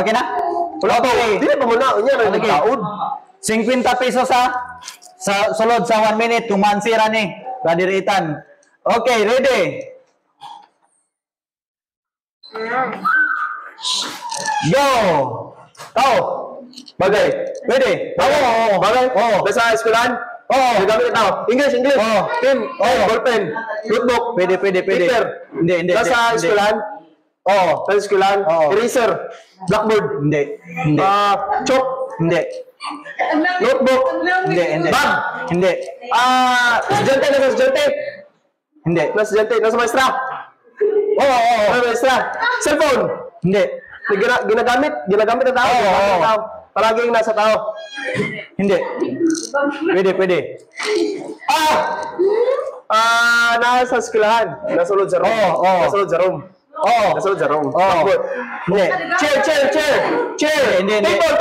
Okay na? Okay. Dili pa muna unya na Okay. taud. 50 pesos sa sulod sa 1 minute, tumansira ni. Kadiritan. Okay, ready? Go! Oh! Bagay. Ready? Oo. Bagay. Oo. Basta eskwelahan. Oo. Gamit tao. English. Oo. Pen, Oo. ballpen, notebook. Pwede. Paper. Hindi. Nasa eskwelahan. Oo. Nasa eskwelahan. Oo. Eraser. Blackboard. Hindi. Chalk. Hindi. Notebook. Hindi. Bag. Hindi. Estudyante. Nasa estudyante. Hindi. Nasa estudyante. Nasa maestra. Oo. Nasa maestra. Cellphone. Hindi. Ginagamit ng tao. Oo. Ginagamit ng tao. Palaging nasa tao. Hindi. Pwede. Nasa eskwelahan. Nasa loob sa room. Oo. Nasa loob sa room. Oo. Nasa loob sa room. Oo. Blackboard. Hindi. Chair. Hindi. Table.